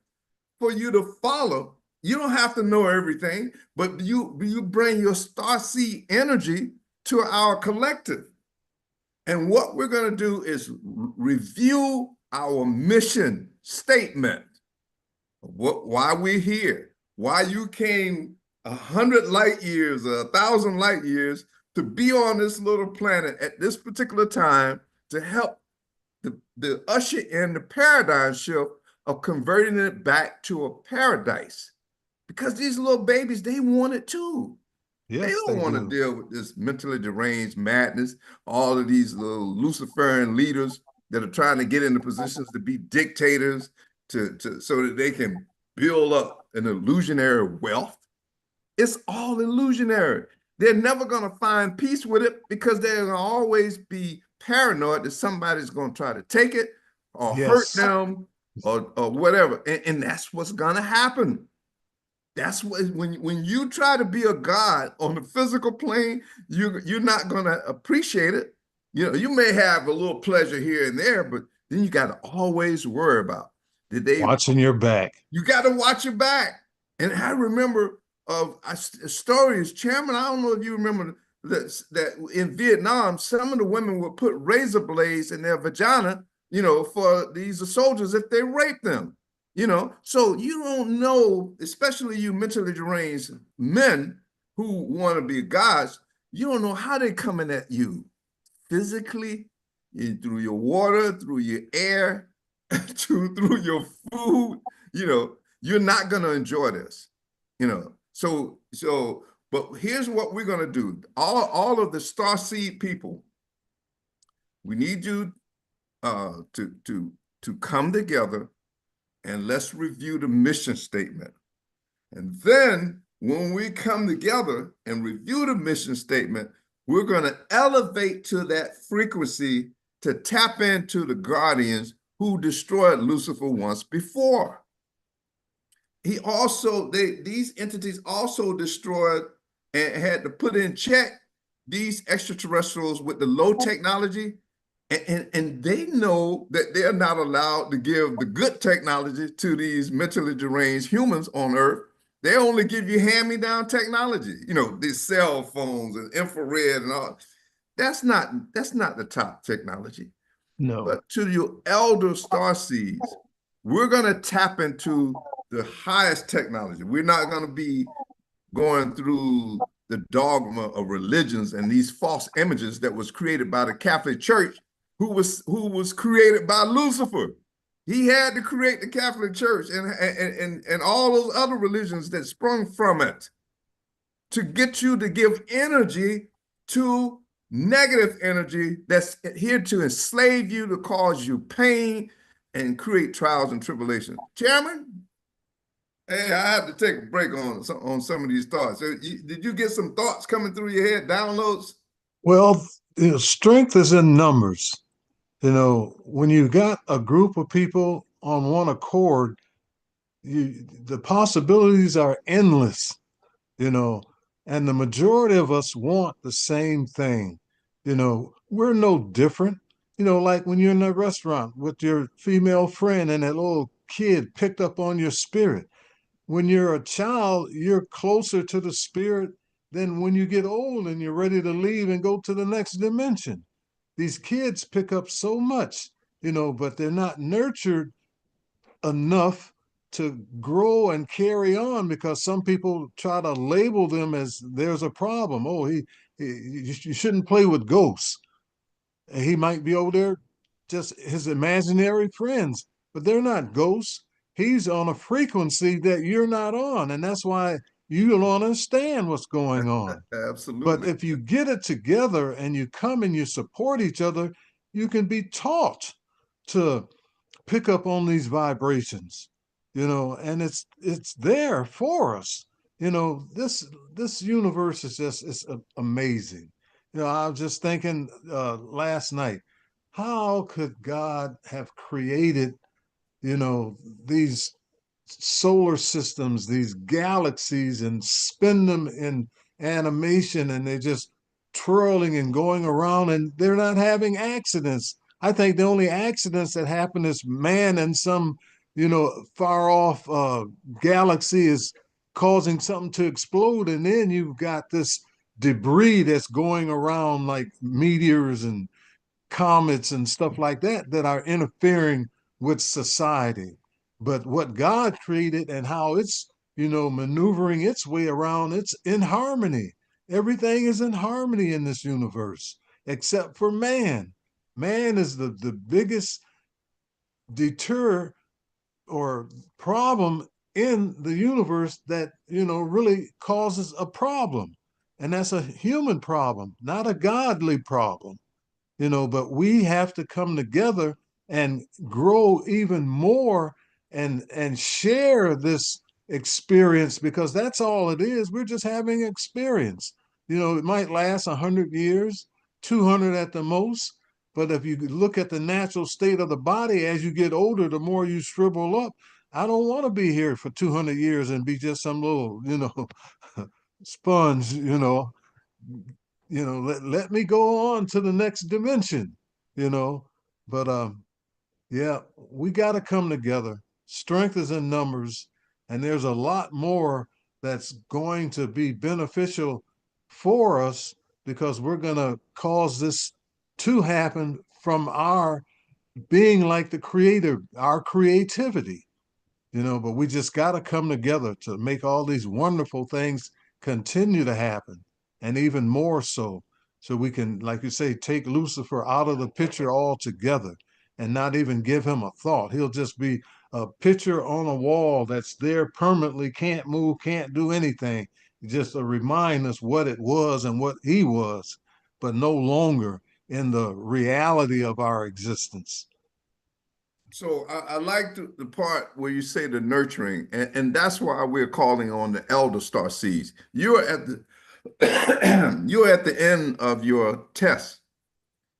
for you to follow. You don't have to know everything, but you bring your starseed energy to our collective. And what we're going to do is review our mission statement, why we're here, why you came 100 light years, 1,000 light years to be on this little planet at this particular time to help the usher in the paradigm shift of converting it back to a paradise. Because these little babies, they want it too. Yes, they don't want to deal with this mentally deranged madness, all of these little Luciferian leaders that are trying to get into positions to be dictators so that they can build up an illusionary wealth. It's all illusionary. They're never going to find peace with it because they're going to always be paranoid that somebody's going to try to take it or hurt them or whatever. And that's what's going to happen. That's what when you try to be a god on the physical plane, you're not going to appreciate it. You know, you may have a little pleasure here and there, but then you got to always worry about did they watching your back. You got to watch your back. And I remember of stories, Chairman. I don't know if you remember that in Vietnam, some of the women would put razor blades in their vagina, you know, for these soldiers if they raped them. You know, so you don't know, especially you mentally deranged men who want to be gods, you don't know how they're coming at you physically, through your water, through your air, through your food. You know, you're not going to enjoy this, you know. But here's what we're going to do. All of the starseed people, we need you to come together and let's review the mission statement. And then when we come together and review the mission statement, we're going to elevate to that frequency to tap into the guardians who destroyed Lucifer once before. These entities also destroyed and had to put in check these extraterrestrials with the low technology And they know that they're not allowed to give the good technology to these mentally deranged humans on Earth. They only give you hand-me-down technology, these cell phones and infrared and all. That's not the top technology. No. But to your elder star seeds, we're going to tap into the highest technology. We're not going to be going through the dogma of religions and these false images that was created by the Catholic Church, who was created by Lucifer. He had to create the Catholic Church and all those other religions that sprung from it to get you to give energy to negative energy that's here to enslave you, to cause you pain and create trials and tribulations. Chairman, hey, I have to take a break on some of these thoughts. Did you get some thoughts coming through your head, downloads? Well, strength is in numbers. When you got a group of people on one accord, the possibilities are endless, and the majority of us want the same thing. We're no different. Like when you're in a restaurant with your female friend and that little kid picked up on your spirit. When you're a child, you're closer to the spirit than when you get old and you're ready to leave and go to the next dimension. These kids pick up so much, but they're not nurtured enough to grow and carry on, because some people try to label them as there's a problem. Oh, you shouldn't play with ghosts. He might be over there just his imaginary friends, but they're not ghosts. He's on a frequency that you're not on, and that's why you don't understand what's going on. But Absolutely. if you get it together and you come and you support each other, you can be taught to pick up on these vibrations, and it's there for us. This universe is just, it's amazing. I was just thinking last night, how could God have created, these solar systems, these galaxies, and spin them in animation, and they're just twirling and going around, and they're not having accidents. I think the only accidents that happen is man and some, far off galaxy is causing something to explode, and then you've got this debris that's going around like meteors and comets and stuff like that are interfering with society. But what God created and how it's, maneuvering its way around, it's in harmony. Everything is in harmony in this universe, except for man. Man is the biggest deter or problem in the universe that, really causes a problem. And that's a human problem, not a godly problem. But we have to come together and grow even more and share this experience, because that's all it is. We're just having experience. It might last 100 years, 200 at the most. But if you look at the natural state of the body, as you get older, the more you shrivel up. I don't want to be here for 200 years and be just some little, sponge, let me go on to the next dimension, but yeah, we got to come together. Strength is in numbers, and there's a lot more that's going to be beneficial for us, because we're going to cause this to happen from our being like the creator, our creativity, but we just got to come together to make all these wonderful things continue to happen, and even more so we can, like you say, take Lucifer out of the picture altogether and not even give him a thought. He'll just be a picture on a wall that's there permanently, can't move, can't do anything, just to remind us what it was and what he was, but no longer in the reality of our existence. So I like the part where you say the nurturing, and that's why we're calling on the elder star seeds. You're at the you're at the end of your test,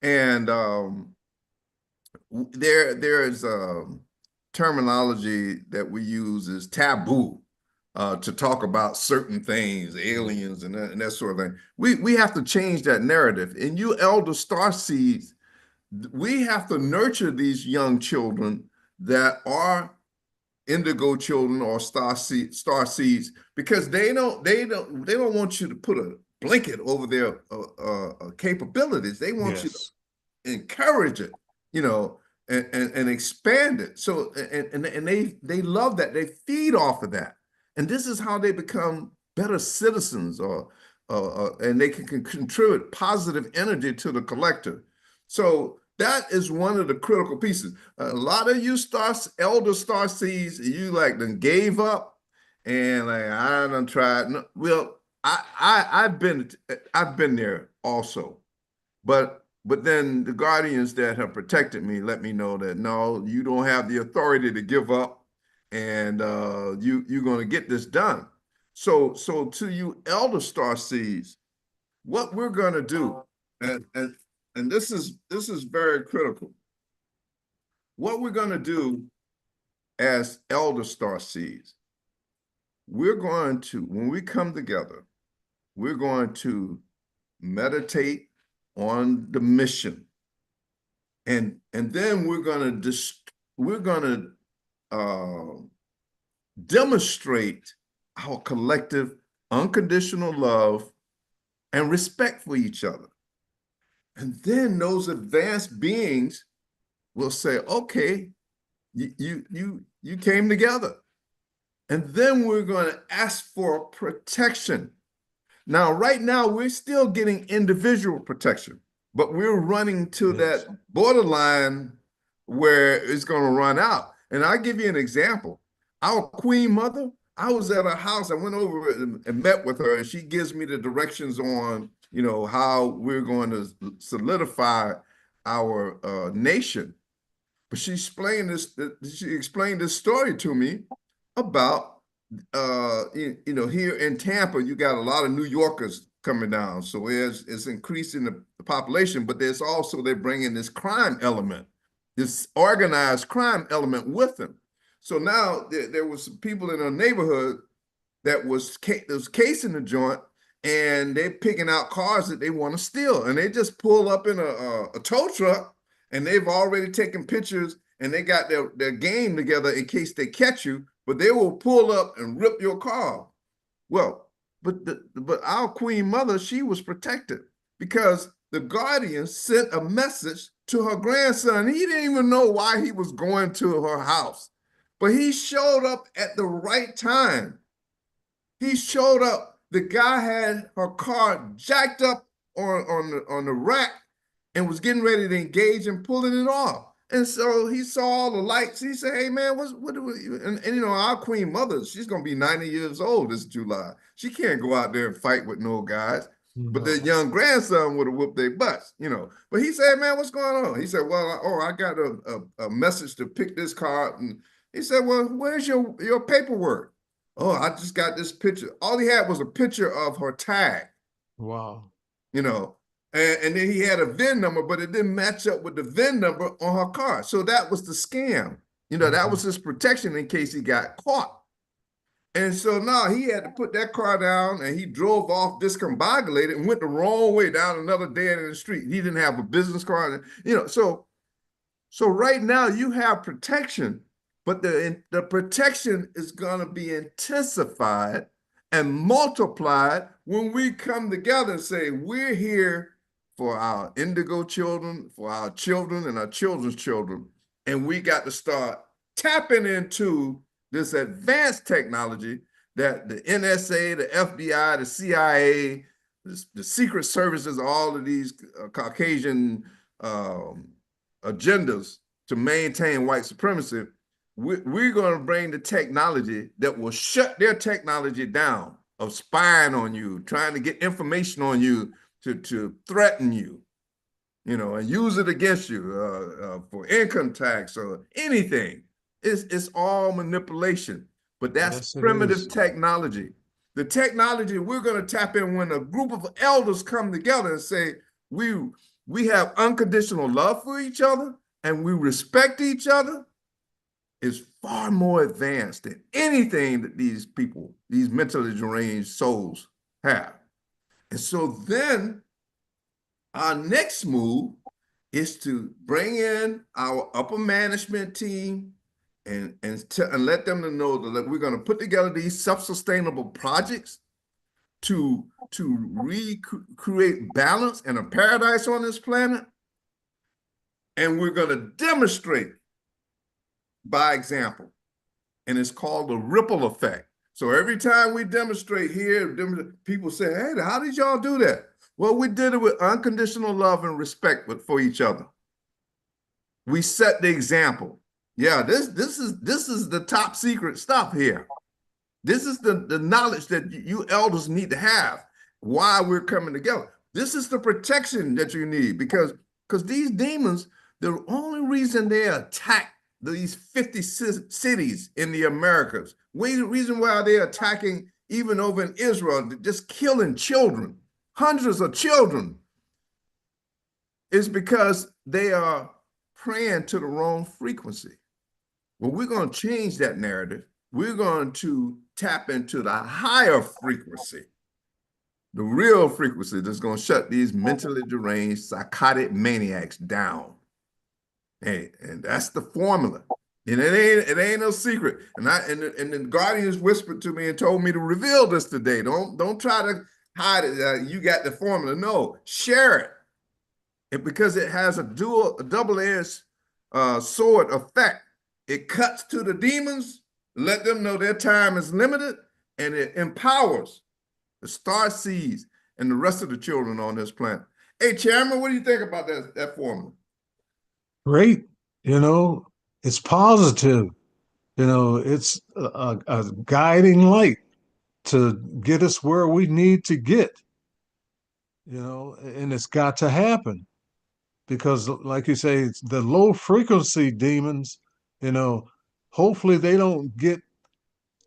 and there is terminology that we use is taboo to talk about certain things, aliens and that sort of thing. We have to change that narrative. And you elder star seeds, we have to nurture these young children that are indigo children or star seeds, because they don't want you to put a blanket over their capabilities. They want you to Yes. encourage it, you know, and expand it. So and they love that. They feed off of that, and this is how they become better citizens, or and they can contribute positive energy to the collective. So that is one of the critical pieces. A lot of you elder star seeds, you like then gave up, and like I done tried. No, well, I've been there also, but then the guardians that have protected me let me know that no, you don't have the authority to give up, and you're going to get this done. So to you elder star seeds, what we're going to do, and this is very critical. What we're going to do as elder star seeds, we're going to, when we come together, we're going to meditate on the mission, and then we're going to demonstrate our collective unconditional love and respect for each other. And then those advanced beings will say, okay, you came together. And then we're going to ask for protection. Now, right now, we're still getting individual protection, but we're running to that borderline where it's going to run out. And I'll give you an example. Our Queen Mother, I was at her house. I went over and met with her, and she gives me the directions on, you know, how we're going to solidify our nation. But she explained this story to me about you know, here in Tampa, you got a lot of New Yorkers coming down, so it's increasing the population, but there's also, they're bringing this crime element, this organized crime element with them. So now there was some people in our neighborhood that was casing the joint, and they're picking out cars that they want to steal, and they just pull up in a tow truck, and they've already taken pictures, and they got their game together in case they catch you, but they will pull up and rip your car. Well, but our Queen Mother, she was protected because the guardian sent a message to her grandson. He didn't even know why he was going to her house, but he showed up at the right time. He showed up. The guy had her car jacked up on the rack and was getting ready to engage and pulling it off. And so he saw all the lights. He said, "Hey man, what do we?" And you know, our Queen Mother, she's gonna be 90 years old this July. She can't go out there and fight with no guys. But the young grandson would have whooped their butts, you know. But he said, "Man, what's going on?" He said, "Well, I got a message to pick this car." And he said, "Well, where's your paperwork?" "Oh, I just got this picture." All he had was a picture of her tag. Wow. You know. And then he had a VIN number, but it didn't match up with the VIN number on her car. So that was the scam. You know, that was his protection in case he got caught. And so now he had to put that car down, and he drove off discombobulated and went the wrong way down another dead end street. He didn't have a business card, you know. So right now you have protection, but the protection is going to be intensified and multiplied when we come together and say, we're here for our indigo children, for our children and our children's children. And we got to start tapping into this advanced technology that the NSA, the FBI, the CIA, the secret services, all of these Caucasian agendas to maintain white supremacy, we're going to bring the technology that will shut their technology down of spying on you, trying to get information on you, to threaten you, you know, and use it against you for income tax or anything. It's all manipulation, but that's primitive technology. The technology we're going to tap in when a group of elders come together and say, we have unconditional love for each other and we respect each other, is far more advanced than anything that these people, these mentally deranged souls have. And so then our next move is to bring in our upper management team and let them know that we're going to put together these self-sustainable projects to recreate balance and a paradise on this planet. And we're going to demonstrate by example. And it's called the ripple effect. So every time we demonstrate here, people say, hey, how did y'all do that? Well, we did it with unconditional love and respect for each other. We set the example. Yeah, this is the top secret stuff here. This is the knowledge that you elders need to have while we're coming together. This is the protection that you need because these demons, the only reason they attack these 50 cities in the Americas, the reason why they're attacking even over in Israel, just killing children, hundreds of children, is because they are praying to the wrong frequency. Well, we're going to change that narrative. We're going to tap into the higher frequency, the real frequency that's going to shut these mentally deranged, psychotic maniacs down. And that's the formula. And it ain't no secret. And the Guardians whispered to me and told me to reveal this today. Don't try to hide it. You got the formula. No, share it. Because it has a double-edged sword effect. It cuts to the demons, let them know their time is limited, and it empowers the star seeds and the rest of the children on this planet. Hey, Chairman, what do you think about that formula? Great. It's positive. It's a guiding light to get us where we need to get, and it's got to happen because, like you say, it's the low frequency demons, hopefully they don't get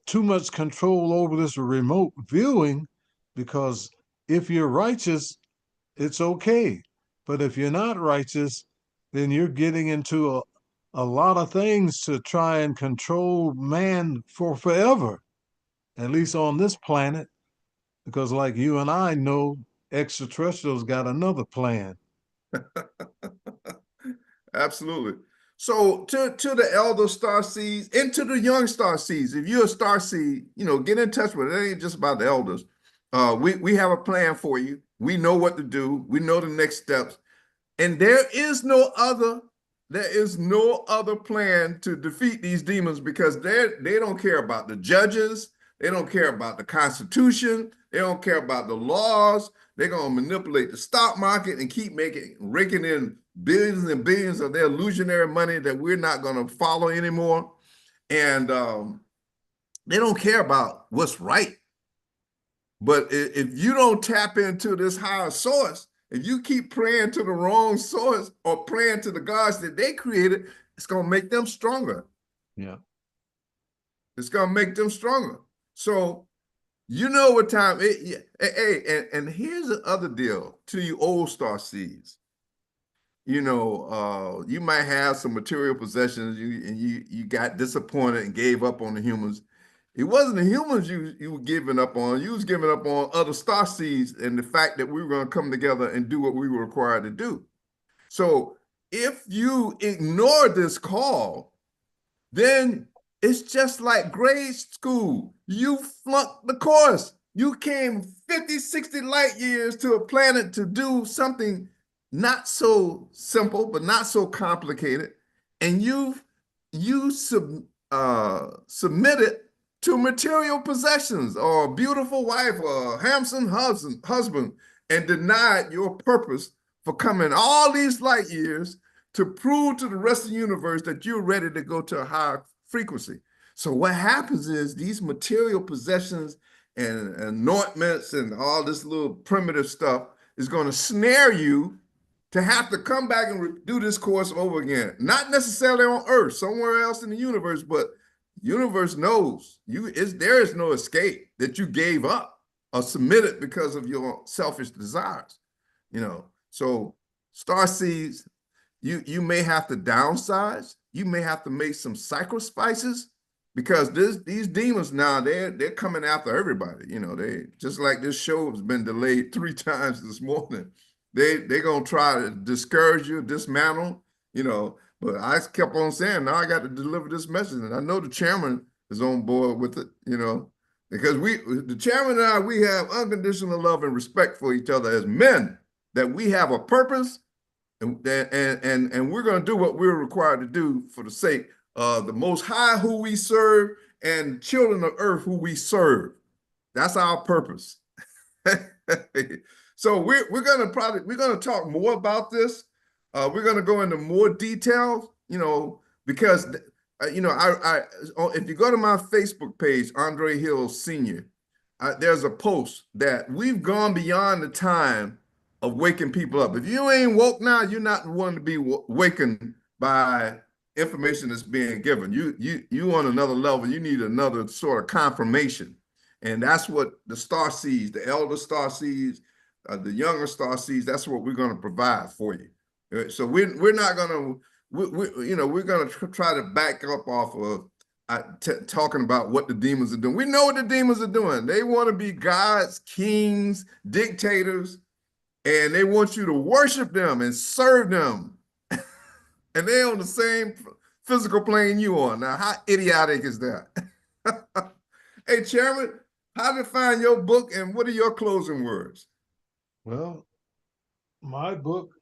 too much control over this remote viewing, because if you're righteous, it's okay. But if you're not righteous, then you're getting into a lot of things to try and control man for forever, at least on this planet, because like you and I know, extraterrestrials got another plan. Absolutely. So to the elder star seeds and to the young star seeds, if you're a star seed, get in touch with it. It ain't just about the elders. We have a plan for you. We know what to do. We know the next steps. And there is no other plan to defeat these demons because they don't care about the judges. They don't care about the Constitution. They don't care about the laws. They're going to manipulate the stock market and keep raking in billions and billions of their illusionary money that we're not going to follow anymore. And they don't care about what's right. But if you don't tap into this higher source, if you keep praying to the wrong source or praying to the gods that they created, it's going to make them stronger. Yeah. It's going to make them stronger. So you know what time and here's the other deal to you old star seeds. You might have some material possessions and you got disappointed and gave up on the humans. It wasn't the humans you were giving up on. You was giving up on other star seeds and the fact that we were going to come together and do what we were required to do. So if you ignore this call, then it's just like grade school. You flunked the course. You came 50, 60 light years to a planet to do something not so simple, but not so complicated. And you submitted to material possessions or a beautiful wife or a handsome husband and denied your purpose for coming all these light years to prove to the rest of the universe that you're ready to go to a higher frequency. So what happens is these material possessions and anointments and all this little primitive stuff is going to snare you to have to come back and do this course over again. Not necessarily on Earth, somewhere else in the universe, but universe knows there is no escape that you gave up or submitted because of your selfish desires. So star seeds, you may have to downsize. You may have to make some sacrifices because these demons now, they're coming after everybody. They just like this show has been delayed 3 times this morning. they gonna try to discourage you, dismantle, but I kept on saying, now I got to deliver this message. And I know the chairman is on board with it, because the chairman and I, we have unconditional love and respect for each other as men, that we have a purpose, and we're going to do what we're required to do for the sake of the Most High who we serve and children of earth who we serve. That's our purpose. So we're going to talk more about this. We're going to go into more details, because if you go to my Facebook page, Andre Hill Sr., there's a post that we've gone beyond the time of waking people up. If you ain't woke now, you're not one to be wakened by information that's being given. You on another level. You need another sort of confirmation, and that's what the star seeds, the elder star seeds, the younger star seeds. That's what we're going to provide for you. So we're not going to. We're going to try to back up off of talking about what the demons are doing. We know what the demons are doing. They want to be gods, kings, dictators, and they want you to worship them and serve them. And they're on the same physical plane you on. Now, how idiotic is that? Hey, Chairman, how to find your book and what are your closing words? Well, my book,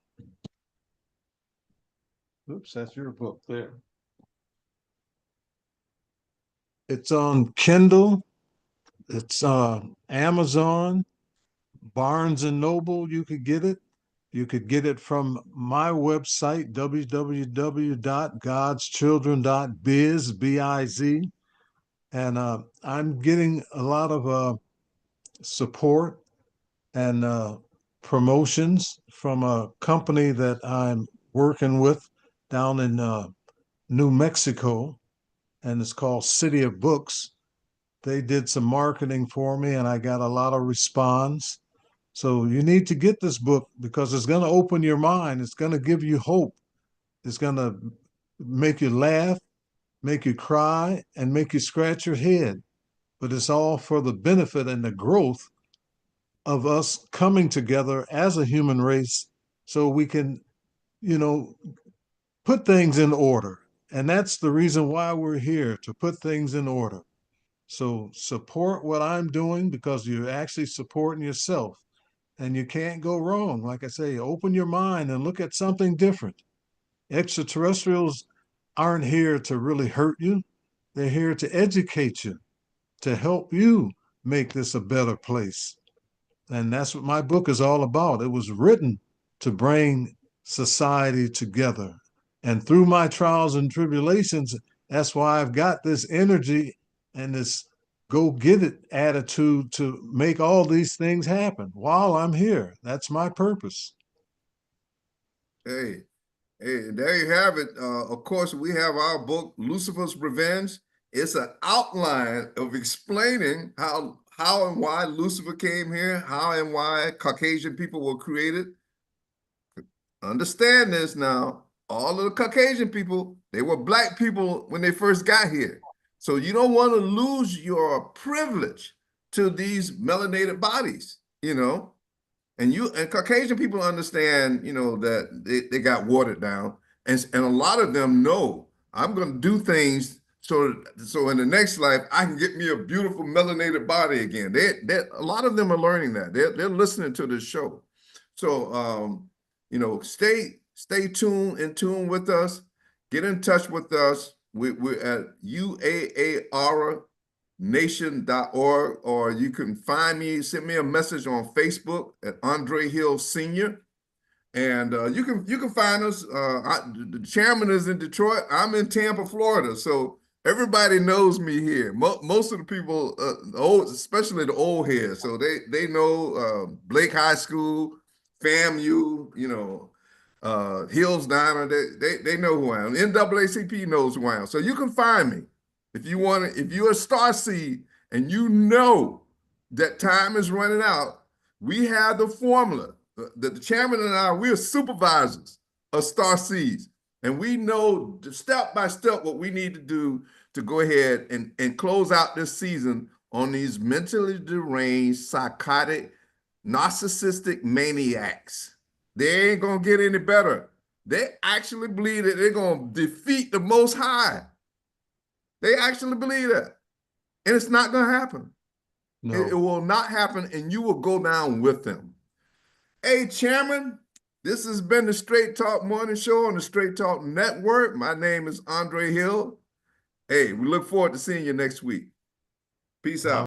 oops, that's your book there. It's on Kindle. It's Amazon, Barnes and Noble. You could get it. You could get it from my website, www.godschildren.biz, B-I-Z. And I'm getting a lot of support and promotions from a company that I'm working with down in New Mexico, and it's called City of Books. They did some marketing for me, and I got a lot of response. So you need to get this book because it's going to open your mind. It's going to give you hope. It's going to make you laugh, make you cry, and make you scratch your head. But it's all for the benefit and the growth of us coming together as a human race so we can, put things in order. And that's the reason why we're here, to put things in order. So support what I'm doing because you're actually supporting yourself. And you can't go wrong. Like I say, open your mind and look at something different. Extraterrestrials aren't here to really hurt you. They're here to educate you, to help you make this a better place. And that's what my book is all about. It was written to bring society together. And through my trials and tribulations, that's why I've got this energy and this go get it attitude to make all these things happen while I'm here. That's my purpose. Hey, there you have it. Of course, we have our book, Lucifer's Revenge. It's an outline of explaining how and why Lucifer came here, how and why Caucasian people were created. Understand this now. All of the Caucasian people, they were black people when they first got here. So you don't want to lose your privilege to these melanated bodies, and Caucasian people understand, that they got watered down, and a lot of them know I'm going to do things so in the next life I can get me a beautiful melanated body again. A lot of them are learning that. They're listening to this show. So stay tuned, in tune with us. Get in touch with us. We're at uaarnation.org, or you can send me a message on Facebook at Andre Hill Sr. And you can find us. The chairman is in Detroit. I'm in Tampa, Florida. So everybody knows me here. Most of the people, especially the old heads, so they know Blake High School, FAMU, Hills Diner, they know who I am. NAACP knows who I am. So you can find me if you're a star seed and you know that time is running out. We have the formula. The chairman and I, we are supervisors of star seeds, and we know step by step what we need to do to go ahead and close out this season on these mentally deranged, psychotic, narcissistic maniacs. They ain't gonna get any better. They actually believe that they're gonna defeat the Most High. They actually believe that. And it's not gonna happen. No. It will not happen, and you will go down with them. Hey, Chairman, this has been the Straight Talk Morning Show on the Straight Talk Network. My name is Andre Hill. Hey, we look forward to seeing you next week. Peace out.